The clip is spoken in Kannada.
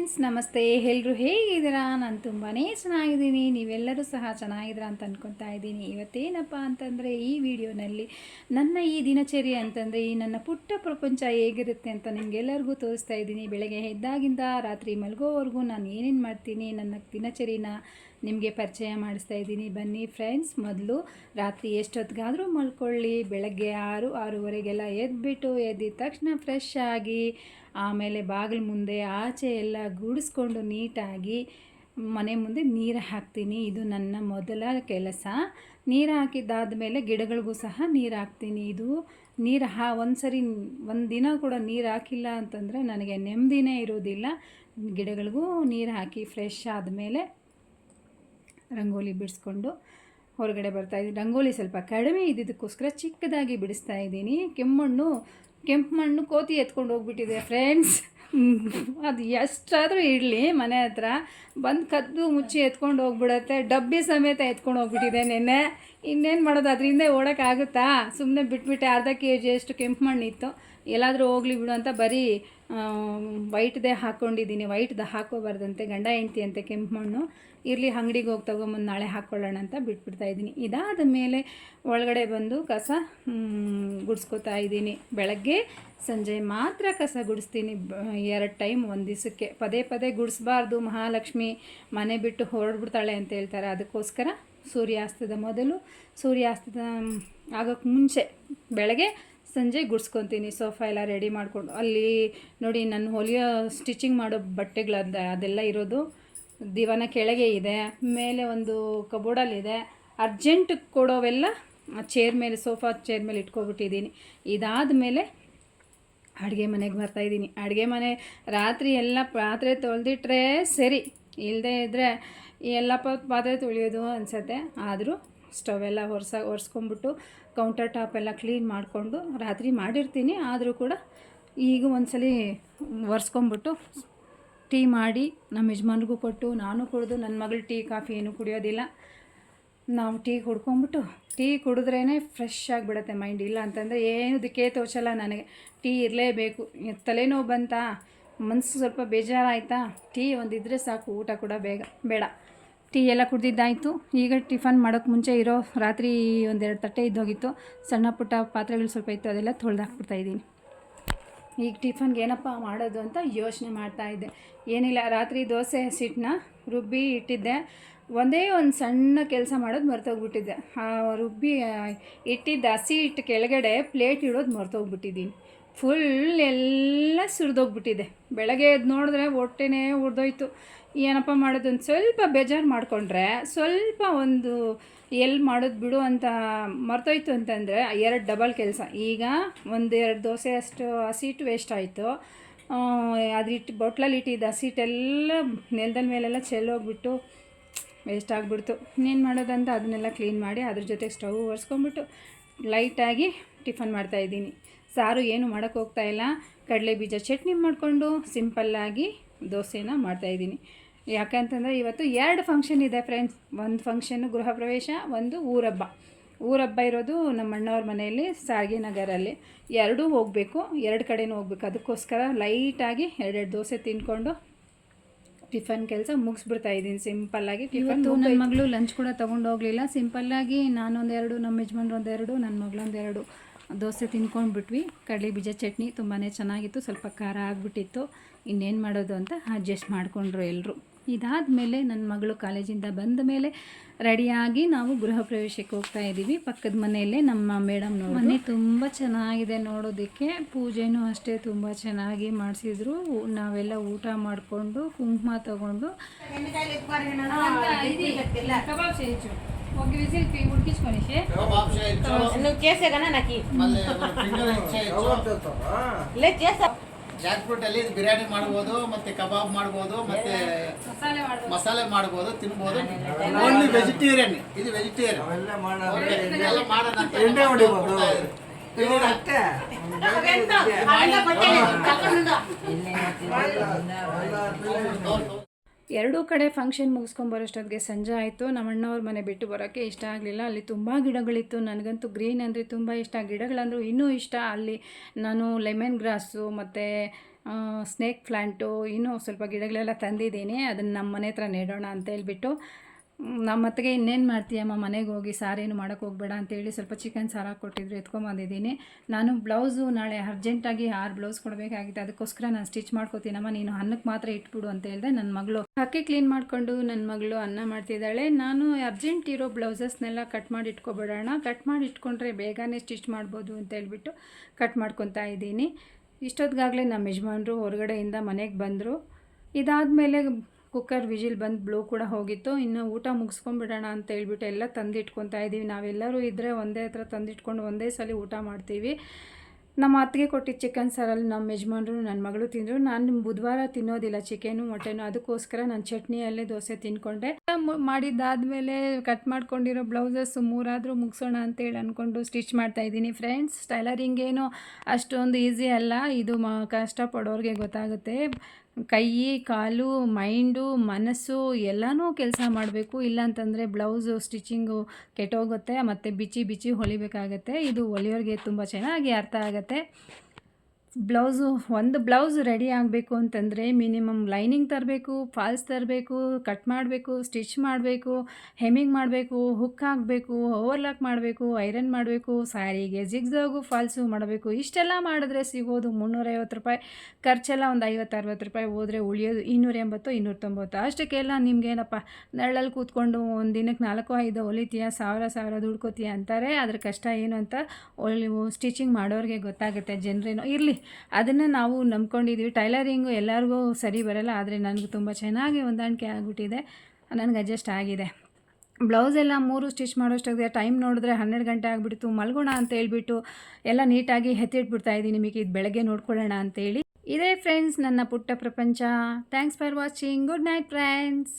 ಫ್ರೆಂಡ್ಸ್ ನಮಸ್ತೆ. ಎಲ್ಲರೂ ಹೇಗಿದ್ದೀರಾ? ನಾನು ತುಂಬಾ ಚೆನ್ನಾಗಿದ್ದೀನಿ. ನೀವೆಲ್ಲರೂ ಸಹ ಚೆನ್ನಾಗಿದ್ದೀರಾ ಅಂತ ಅಂದ್ಕೊತಾ ಇದ್ದೀನಿ. ಇವತ್ತೇನಪ್ಪ ಅಂತಂದರೆ ಈ ವಿಡಿಯೋನಲ್ಲಿ ನನ್ನ ಈ ದಿನಚರಿ ಅಂತಂದರೆ ಈ ನನ್ನ ಪುಟ್ಟ ಪ್ರಪಂಚ ಹೇಗಿರುತ್ತೆ ಅಂತ ನಿಮಗೆಲ್ಲರಿಗೂ ತೋರಿಸ್ತಾ ಇದ್ದೀನಿ. ಬೆಳಗ್ಗೆ ಎದ್ದಾಗಿಂದ ರಾತ್ರಿ ಮಲಗೋವರೆಗೂ ನಾನು ಏನೇನು ಮಾಡ್ತೀನಿ ನನ್ನ ದಿನಚರಿನ ನಿಮಗೆ ಪರಿಚಯ ಮಾಡಿಸ್ತಾ ಇದ್ದೀನಿ. ಬನ್ನಿ ಫ್ರೆಂಡ್ಸ್, ಮೊದಲು ರಾತ್ರಿ ಎಷ್ಟೊತ್ತಿಗಾದರೂ ಮಲ್ಕೊಳ್ಳಿ, ಬೆಳಗ್ಗೆ 6-6:30ಗೆಲ್ಲ ಎದ್ದಿದ ತಕ್ಷಣ ಫ್ರೆಶ್ ಆಗಿ ಆಮೇಲೆ ಬಾಗಿಲು ಮುಂದೆ ಆಚೆ ಎಲ್ಲ ಗುಡಿಸ್ಕೊಂಡು ನೀಟಾಗಿ ಮನೆ ಮುಂದೆ ನೀರು ಹಾಕ್ತೀನಿ. ಇದು ನನ್ನ ಮೊದಲ ಕೆಲಸ. ನೀರು ಹಾಕಿದ್ದಾದ ಮೇಲೆ ಗಿಡಗಳಿಗೂ ಸಹ ನೀರು ಹಾಕ್ತೀನಿ. ಇದು ನೀರು ಒಂದು ದಿನ ಕೂಡ ನೀರು ಹಾಕಿಲ್ಲ ಅಂತಂದರೆ ನನಗೆ ನೆಮ್ಮದಿನೇ ಇರೋದಿಲ್ಲ. ಗಿಡಗಳಿಗೂ ನೀರು ಹಾಕಿ ಫ್ರೆಶ್ ಆದಮೇಲೆ ರಂಗೋಲಿ ಬಿಡಿಸ್ಕೊಂಡು ಹೊರಗಡೆ ಬರ್ತಾಯಿದ್ದೀನಿ. ರಂಗೋಲಿ ಸ್ವಲ್ಪ ಕಡಿಮೆ ಇದ್ದಿದ್ದಕ್ಕೋಸ್ಕರ ಚಿಕ್ಕದಾಗಿ ಬಿಡಿಸ್ತಾ ಇದ್ದೀನಿ. ಕೆಂಪು ಮಣ್ಣು ಕೋತಿ ಎತ್ಕೊಂಡು ಹೋಗ್ಬಿಟ್ಟಿದೆ ಫ್ರೆಂಡ್ಸ್. ಅದು ಎಷ್ಟಾದರೂ ಇರಲಿ, ಮನೆ ಹತ್ರ ಬಂದು ಕದ್ದು ಮುಚ್ಚಿ ಎತ್ಕೊಂಡು ಹೋಗ್ಬಿಡತ್ತೆ. ಡಬ್ಬಿ ಸಮೇತ ಎತ್ಕೊಂಡು ಹೋಗ್ಬಿಟ್ಟಿದೆ ನೆನ್ನೆ. ಇನ್ನೇನು ಮಾಡೋದು, ಅದರಿಂದ ಓಡೋಕ್ಕಾಗುತ್ತಾ? ಸುಮ್ಮನೆ ಬಿಟ್ಬಿಟ್ಟೆ. ಅರ್ಧ kg ಅಷ್ಟು ಕೆಂಪು ಮಣ್ಣಿತ್ತು. ಎಲ್ಲಾದರೂ ಹೋಗ್ಲಿ ಬಿಡು ಅಂತ ಬರೀ ವೈಟ್ದೇ ಹಾಕ್ಕೊಂಡಿದ್ದೀನಿ. ವೈಟ್ದು ಹಾಕೋಬಾರ್ದಂತೆ, ಗಂಡ ಹೆಂಡ್ತಿ ಅಂತೆ ಕೆಂಪು ಮಣ್ಣು. ಇರಲಿ, ಅಂಗಡಿಗೆ ಹೋಗಿ ತೊಗೊಂಬಂದು ನಾಳೆ ಹಾಕ್ಕೊಳ್ಳೋಣ ಅಂತ ಬಿಟ್ಬಿಡ್ತಾಯಿದ್ದೀನಿ. ಇದಾದ ಮೇಲೆ ಒಳಗಡೆ ಬಂದು ಕಸ ಗುಡಿಸ್ಕೊತಾ ಇದ್ದೀನಿ. ಬೆಳಗ್ಗೆ ಸಂಜೆ ಮಾತ್ರ ಕಸ ಗುಡಿಸ್ತೀನಿ, 2 ಟೈಮ್ ಒಂದು ದಿವಸಕ್ಕೆ. ಪದೇ ಪದೇ ಗುಡಿಸ್ಬಾರ್ದು, ಮಹಾಲಕ್ಷ್ಮಿ ಮನೆ ಬಿಟ್ಟು ಹೊರಡ್ಬಿಡ್ತಾಳೆ ಅಂತ ಹೇಳ್ತಾರೆ. ಅದಕ್ಕೋಸ್ಕರ ಸೂರ್ಯಾಸ್ತದ ಮೊದಲು, ಸೂರ್ಯಾಸ್ತದ ಆಗೋಕ್ಕೆ ಮುಂಚೆ ಬೆಳಗ್ಗೆ ಸಂಜೆ ಗುಡಿಸ್ಕೊತೀನಿ. ಸೋಫಾ ಎಲ್ಲ ರೆಡಿ ಮಾಡಿಕೊಂಡು, ಅಲ್ಲಿ ನೋಡಿ ನಾನು ಹೊಲಿಯೋ ಸ್ಟಿಚಿಂಗ್ ಮಾಡೋ ಅದೆಲ್ಲ ಇರೋದು ದಿವಾನ ಕೆಳಗೆ ಇದೆ, ಮೇಲೆ ಒಂದು ಕಬೋರ್ಡಲ್ಲಿದೆ. ಅರ್ಜೆಂಟ್ ಕೊಡೋವೆಲ್ಲ ಚೇರ್ ಮೇಲೆ, ಸೋಫಾ ಚೇರ್ ಮೇಲೆ ಇಟ್ಕೊಬಿಟ್ಟಿದ್ದೀನಿ. ಇದಾದ ಮೇಲೆ ಅಡುಗೆ ಮನೆಗೆ ಬರ್ತಾಯಿದ್ದೀನಿ. ಅಡುಗೆ ಮನೆ ರಾತ್ರಿ ಎಲ್ಲ ಪಾತ್ರೆ ತೊಳೆದಿಟ್ರೆ ಸರಿ, ಇಲ್ಲದೇ ಇದ್ದರೆ ಎಲ್ಲ ಪಾತ್ರೆ ತೊಳೆಯೋದು ಅನಿಸುತ್ತೆ. ಆದರೂ ಸ್ಟವೆಲ್ಲ ಒರೆಸ್ಕೊಂಬಿಟ್ಟು ಕೌಂಟರ್ ಟಾಪ್ ಎಲ್ಲ ಕ್ಲೀನ್ ಮಾಡಿಕೊಂಡು ರಾತ್ರಿ ಮಾಡಿರ್ತೀನಿ. ಆದರೂ ಕೂಡ ಈಗ ಒಂದ್ಸಲಿ ಒರೆಸ್ಕೊಂಬಿಟ್ಟು ಟೀ ಮಾಡಿ ನಮ್ಮ ಯಜಮಾನ್ರಿಗೂ ಕೊಟ್ಟು ನಾನು ಕುಡಿದು, ನನ್ನ ಮಗಳು ಟೀ ಕಾಫಿ ಏನೂ ಕುಡಿಯೋದಿಲ್ಲ. ನಾವು ಟೀ ಕುಡ್ಕೊಂಬಿಟ್ಟು, ಟೀ ಕುಡಿದ್ರೇ ಫ್ರೆಶ್ ಆಗಿಬಿಡುತ್ತೆ ಮೈಂಡ್. ಇಲ್ಲ ಅಂತಂದರೆ ಏನದಕ್ಕೆ ತೋಚಲ್ಲ ನನಗೆ. ಟೀ ಇರಲೇಬೇಕು. ತಲೆನೋವು ಬಂತಾ, ಮನಸ್ಸು ಸ್ವಲ್ಪ ಬೇಜಾರಾಯಿತಾ, ಟೀ ಒಂದಿದ್ರೆ ಸಾಕು, ಊಟ ಕೂಡ ಬೇಡ. ಟೀ ಎಲ್ಲ ಕುಡ್ದಿದ್ದಾಯಿತು. ಈಗ ಟಿಫನ್ ಮಾಡೋಕ್ಕೆ ಮುಂಚೆ ಇರೋ ರಾತ್ರಿ 1-2 ತಟ್ಟೆ ಇದ್ದೋಗಿತ್ತು. ಸಣ್ಣ ಪುಟ್ಟ ಪಾತ್ರೆಗಳು ಸ್ವಲ್ಪ ಇತ್ತು, ಅದೆಲ್ಲ ತೊಳೆದಾಕ್ಬಿಡ್ತಾಯಿದ್ದೀನಿ. ಈಗ ಟಿಫನ್ಗೆ ಏನಪ್ಪ ಮಾಡೋದು ಅಂತ ಯೋಚನೆ ಮಾಡ್ತಾಯಿದ್ದೆ. ಏನಿಲ್ಲ, ರಾತ್ರಿ ದೋಸೆ ಹಸಿಟ್ಟನ್ನ ರುಬ್ಬಿ ಇಟ್ಟಿದ್ದೆ. ಒಂದೇ ಒಂದು ಸಣ್ಣ ಕೆಲಸ ಮಾಡೋದು ಮರ್ತೋಗ್ಬಿಟ್ಟಿದ್ದೆ. ರುಬ್ಬಿ ಇಟ್ಟಿದ್ದ ಹಸಿ ಹಿಟ್ಟು ಕೆಳಗಡೆ ಪ್ಲೇಟ್ ಇಡೋದು ಮರ್ತೋಗ್ಬಿಟ್ಟಿದ್ದೀನಿ. ಫುಲ್ ಎಲ್ಲ ಸುರಿದೋಗ್ಬಿಟ್ಟಿದೆ. ಬೆಳಗ್ಗೆ ಎದ್ದು ನೋಡಿದ್ರೆ ಹೊಟ್ಟೆನೇ ಉರಿದೋಯ್ತು. ಏನಪ್ಪ ಮಾಡೋದು ಒಂದು ಸ್ವಲ್ಪ ಬೇಜಾರು ಮಾಡಿಕೊಂಡ್ರೆ, ಸ್ವಲ್ಪ ಒಂದು ಎಲ್ಲಿ ಮಾಡೋದು ಬಿಡು ಅಂತ ಮರ್ತೋಯ್ತು ಅಂತಂದರೆ 2 ಡಬಲ್ ಕೆಲಸ. ಈಗ 1-2 ದೋಸೆ ಅಷ್ಟು ಹಸಿಟ್ಟು ವೇಸ್ಟ್ ಆಯಿತು. ಅದಿಟ್ಟು ಬೊಟ್ಲಲ್ಲಿ ಇಟ್ಟಿದ್ದು ಹಸಿಟ್ಟೆಲ್ಲ ನೆಲದ ಮೇಲೆಲ್ಲ ಚೆಲ್ಲೋಗ್ಬಿಟ್ಟು ವೇಸ್ಟ್ ಆಗಿಬಿಡ್ತು. ಇನ್ನೇನು ಮಾಡೋದಂತ ಅದನ್ನೆಲ್ಲ ಕ್ಲೀನ್ ಮಾಡಿ ಅದ್ರ ಜೊತೆಗೆ ಸ್ಟವ್ ಒರೆಸ್ಕೊಂಬಿಟ್ಟು ಲೈಟಾಗಿ ಟಿಫನ್ ಮಾಡ್ತಾಯಿದ್ದೀನಿ. ಸಾರು ಏನು ಮಾಡೋಕ್ಕೆ ಹೋಗ್ತಾಯಿಲ್ಲ. ಕಡಲೆ ಬೀಜ ಚಟ್ನಿ ಮಾಡಿಕೊಂಡು ಸಿಂಪಲ್ಲಾಗಿ ದೋಸೆನ ಮಾಡ್ತಾಯಿದ್ದೀನಿ. ಯಾಕಂತಂದರೆ ಇವತ್ತು 2 ಫಂಕ್ಷನ್ ಇದೆ ಫ್ರೆಂಡ್ಸ್. ಒಂದು ಫಂಕ್ಷನ್ನು ಗೃಹ ಪ್ರವೇಶ, ಒಂದು ಊರಹಬ್ಬ ಇರೋದು ನಮ್ಮ ಅಣ್ಣವ್ರ ಮನೆಯಲ್ಲಿ ಸಾಗಿನಗರಲ್ಲಿ. 2 ಹೋಗಬೇಕು, 2 ಕಡೆನೂ ಹೋಗ್ಬೇಕು. ಅದಕ್ಕೋಸ್ಕರ ಲೈಟಾಗಿ 2 ದೋಸೆ ತಿಂದ್ಕೊಂಡು ಟಿಫನ್ ಕೆಲಸ ಮುಗಿಸ್ಬಿಡ್ತಾಯಿದ್ದೀನಿ ಸಿಂಪಲ್ಲಾಗಿ. ಟಿಫನ್ ನನ್ನ ಮಗಳು ಲಂಚ್ ಕೂಡ ತೊಗೊಂಡು ಹೋಗಲಿಲ್ಲ. ಸಿಂಪಲ್ಲಾಗಿ ನಾನೊಂದೆರಡು, ನಮ್ಮ ಯಜಮಾನ್ರು ಒಂದೆರಡು, ನನ್ನ ಮಗಳೊಂದೆರಡು ದೋಸೆ ತಿನ್ಕೊಂಡ್ಬಿಟ್ವಿ. ಕಡಲೆ ಬೀಜ ಚಟ್ನಿ ತುಂಬಾ ಚೆನ್ನಾಗಿತ್ತು, ಸ್ವಲ್ಪ ಖಾರ ಆಗಿಬಿಟ್ಟಿತ್ತು. ಇನ್ನೇನು ಮಾಡೋದು ಅಂತ ಅಡ್ಜಸ್ಟ್ ಮಾಡಿಕೊಂಡ್ರು ಎಲ್ಲರೂ. ಇದಾದ ಮೇಲೆ ನನ್ನ ಮಗಳು ಕಾಲೇಜಿಂದ ಬಂದ ಮೇಲೆ ರೆಡಿಯಾಗಿ ನಾವು ಗೃಹ ಪ್ರವೇಶಕ್ಕೆ ಹೋಗ್ತಾ ಇದ್ದೀವಿ. ಪಕ್ಕದ ಮನೆಯಲ್ಲೇ ನಮ್ಮ ಮೇಡಮ್ ಮನೆ ತುಂಬ ಚೆನ್ನಾಗಿದೆ ನೋಡೋದಕ್ಕೆ. ಪೂಜೆನೂ ಅಷ್ಟೇ ತುಂಬ ಚೆನ್ನಾಗಿ ಮಾಡಿಸಿದ್ರು. ನಾವೆಲ್ಲ ಊಟ ಮಾಡಿಕೊಂಡು ಕುಂಕುಮ ತಗೊಂಡು ಜಾಕ್ ಫ್ರೂಟ್ ಅಲ್ಲಿ ಬಿರಿಯಾನಿ ಮಾಡ್ಬೋದು, ಮತ್ತೆ ಕಬಾಬ್ ಮಾಡ್ಬೋದು, ಮತ್ತೆ ಮಸಾಲೆ ಮಾಡ್ಬೋದು, ತಿನ್ಬೋದು. ಓನ್ಲಿ ವೆಜಿಟೇರಿಯನ್, ಇದು ವೆಜಿಟೇರಿಯನ್. ಎರಡೂ ಕಡೆ ಫಂಕ್ಷನ್ ಮುಗಿಸ್ಕೊಂಬರೋಷ್ಟೊತ್ತಿಗೆ ಸಂಜೆ ಆಯಿತು. ನಮ್ಮ ಅಣ್ಣವ್ರ ಮನೆ ಬಿಟ್ಟು ಬರೋಕ್ಕೆ ಇಷ್ಟ ಆಗಲಿಲ್ಲ. ಅಲ್ಲಿ ತುಂಬ ಗಿಡಗಳಿತ್ತು. ನನಗಂತೂ ಗ್ರೀನ್ ಅಂದರೆ ತುಂಬ ಇಷ್ಟ, ಗಿಡಗಳಂದ್ರೂ ಇನ್ನೂ ಇಷ್ಟ. ಅಲ್ಲಿ ನಾನು ಲೆಮನ್ ಗ್ರಾಸು ಮತ್ತು ಸ್ನೇಕ್ ಪ್ಲ್ಯಾಂಟು ಇನ್ನೂ ಸ್ವಲ್ಪ ಗಿಡಗಳೆಲ್ಲ ತಂದಿದ್ದೀನಿ. ಅದನ್ನು ನಮ್ಮ ಮನೆ ಹತ್ರ ನೆಡೋಣ ಅಂತ ಹೇಳ್ಬಿಟ್ಟು ನಮ್ಮ ಅತ್ತಿಗೆ ಇನ್ನೇನು ಮಾಡ್ತೀಯಮ್ಮ ಮನೆಗೆ ಹೋಗಿ ಸಾರೇನು ಮಾಡೋಕ್ಕೆ ಹೋಗಬೇಡ ಅಂತೇಳಿ ಸ್ವಲ್ಪ ಚಿಕನ್ ಸಾರು ಕೊಟ್ಟಿದ್ರು ಎತ್ಕೊಂಬಂದಿದ್ದೀನಿ. ನಾನು ಬ್ಲೌಸು ನಾಳೆ ಅರ್ಜೆಂಟಾಗಿ 6 ಬ್ಲೌಸ್ ಕೊಡಬೇಕಾಗಿತ್ತು, ಅದಕ್ಕೋಸ್ಕರ ನಾನು ಸ್ಟಿಚ್ ಮಾಡ್ಕೋತೀನಮ್ಮ, ನೀನು ಅನ್ನಕ್ಕೆ ಮಾತ್ರ ಇಟ್ಬಿಡು ಅಂತ ಹೇಳಿದೆ. ನನ್ನ ಮಗಳು ಅಕ್ಕಿ ಕ್ಲೀನ್ ಮಾಡಿಕೊಂಡು ನನ್ನ ಮಗಳು ಅನ್ನ ಮಾಡ್ತಿದ್ದಾಳೆ. ನಾನು ಅರ್ಜೆಂಟ್ ಇರೋ ಬ್ಲೌಸಸ್ನೆಲ್ಲ ಕಟ್ ಮಾಡಿ ಇಟ್ಕೊಬಿಡೋಣ, ಕಟ್ ಮಾಡಿ ಇಟ್ಕೊಂಡ್ರೆ ಬೇಗನೆ ಸ್ಟಿಚ್ ಮಾಡ್ಬೋದು ಅಂತ ಹೇಳ್ಬಿಟ್ಟು ಕಟ್ ಮಾಡ್ಕೊತಾ ಇದ್ದೀನಿ. ಇಷ್ಟೊತ್ತಿಗಾಗಲೇ ನಮ್ಮ ಯಜಮಾನ್ರು ಹೊರಗಡೆಯಿಂದ ಮನೆಗೆ ಬಂದರು. ಇದಾದಮೇಲೆ ಕುಕ್ಕರ್ ವಿಜಿಲ್ ಬಂದು ಬ್ಲೂ ಕೂಡ ಹೋಗಿತ್ತು. ಇನ್ನು ಊಟ ಮುಗಿಸ್ಕೊಂಡ್ಬಿಡೋಣ ಅಂತ ಹೇಳ್ಬಿಟ್ಟು ಎಲ್ಲ ತಂದಿಟ್ಕೊತಾ ಇದ್ದೀವಿ. ನಾವೆಲ್ಲರೂ ಇದ್ದರೆ ಒಂದೇ ಹತ್ರ ತಂದಿಟ್ಕೊಂಡು ಒಂದೇ ಸಲ ಊಟ ಮಾಡ್ತೀವಿ. ನಮ್ಮ ಅತ್ತಿಗೆ ಕೊಟ್ಟಿದ್ದ ಚಿಕನ್ ಸಾರಲ್ಲಿ ನಮ್ಮ ಯಜಮಾನ್ರು ನನ್ನ ಮಗಳು ತಿಂದರು. ನಾನು ಬುಧವಾರ ತಿನ್ನೋದಿಲ್ಲ ಚಿಕನು ಮಟನು, ಅದಕ್ಕೋಸ್ಕರ ನಾನು ಚಟ್ನಿಯಲ್ಲೇ ದೋಸೆ ತಿನ್ಕೊಂಡೆ. ಮಾಡಿದ್ದಾದಮೇಲೆ ಕಟ್ ಮಾಡ್ಕೊಂಡಿರೋ ಬ್ಲೌಸಸ್ 3 ಆದರೂ ಮುಗಿಸೋಣ ಅಂತೇಳಿ ಅಂದ್ಕೊಂಡು ಸ್ಟಿಚ್ ಮಾಡ್ತಾಯಿದ್ದೀನಿ. ಫ್ರೆಂಡ್ಸ್, ಟೈಲರಿಂಗ್ ಏನು ಅಷ್ಟೊಂದು ಈಸಿ ಅಲ್ಲ, ಇದು ಕಷ್ಟಪಡೋರಿಗೆ ಗೊತ್ತಾಗುತ್ತೆ. ಕೈ ಕಾಲು ಮೈಂಡು ಮನಸ್ಸು ಎಲ್ಲನೂ ಕೆಲಸ ಮಾಡಬೇಕು, ಇಲ್ಲಾಂತಂದರೆ ಬ್ಲೌಸು ಸ್ಟಿಚಿಂಗು ಕೆಟ್ಟೋಗುತ್ತೆ, ಮತ್ತು ಬಿಚ್ಚಿ ಹೊಲಿಬೇಕಾಗತ್ತೆ. ಇದು ಹೊಲಿಯೋರಿಗೆ ತುಂಬ ಚೆನ್ನಾಗಿ ಅರ್ಥ ಆಗುತ್ತೆ. ಒಂದು ಬ್ಲೌಸ್ ರೆಡಿ ಆಗಬೇಕು ಅಂತಂದರೆ ಮಿನಿಮಮ್ ಲೈನಿಂಗ್ ತರಬೇಕು, ಫಾಲ್ಸ್ ತರಬೇಕು, ಕಟ್ ಮಾಡಬೇಕು, ಸ್ಟಿಚ್ ಮಾಡಬೇಕು, ಹೆಮ್ಮಿಂಗ್ ಮಾಡಬೇಕು, ಹುಕ್ ಹಾಕಬೇಕು, ಓವರ್ಲಾಕ್ ಮಾಡಬೇಕು, ಐರನ್ ಮಾಡಬೇಕು, ಸ್ಯಾರಿಗೆ ಜಿಗ್ಜಾಗು ಫಾಲ್ಸು ಮಾಡಬೇಕು. ಇಷ್ಟೆಲ್ಲ ಮಾಡಿದ್ರೆ ಸಿಗೋದು 350 ರೂಪಾಯಿ, ಖರ್ಚೆಲ್ಲ ಒಂದು 50-60 ರೂಪಾಯಿ ಹೋದರೆ ಉಳಿಯೋದು 280 290. ಅಷ್ಟಕ್ಕೆಲ್ಲ ನಿಮಗೇನಪ್ಪ ನೆರಳಲ್ಲಿ ಕೂತ್ಕೊಂಡು ಒಂದು ದಿನಕ್ಕೆ 4-5 ಹೊಲಿತೀಯ, 1000 ದುಡ್ಕೋತೀಯ ಅಂತಾರೆ. ಅದ್ರ ಕಷ್ಟ ಏನು ಅಂತ ಸ್ಟಿಚಿಂಗ್ ಮಾಡೋರಿಗೆ ಗೊತ್ತಾಗುತ್ತೆ. ಜನರೇನೋ ಇರಲಿ, ಅದನ್ನು ನಾವು ನಂಬ್ಕೊಂಡಿದ್ದೀವಿ. ಟೈಲರಿಂಗು ಎಲ್ಲರಿಗೂ ಸರಿ ಬರಲ್ಲ, ಆದರೆ ನನಗೆ ತುಂಬ ಚೆನ್ನಾಗಿ ಹೊಂದಾಣಿಕೆ ಆಗಿಬಿಟ್ಟಿದೆ, ನನಗೆ ಅಡ್ಜಸ್ಟ್ ಆಗಿದೆ. ಬ್ಲೌಸೆಲ್ಲ 3 ಸ್ಟಿಚ್ ಮಾಡೋಷ್ಟಾಗಿದೆ. ಟೈಮ್ ನೋಡಿದ್ರೆ 12 ಗಂಟೆ ಆಗಿಬಿಡ್ತು. ಮಲ್ಗೋಣ ಅಂತ ಹೇಳ್ಬಿಟ್ಟು ಎಲ್ಲ ನೀಟಾಗಿ ಎತ್ತಿಟ್ಬಿಡ್ತಾಯಿದ್ದೀನಿ. ನಿಮಗೆ ಇದು ಬೆಳಗ್ಗೆ ನೋಡ್ಕೊಳ್ಳೋಣ ಅಂತೇಳಿ. ಇದೇ ಫ್ರೆಂಡ್ಸ್ ನನ್ನ ಪುಟ್ಟ ಪ್ರಪಂಚ. Thanks for watching. Good night friends.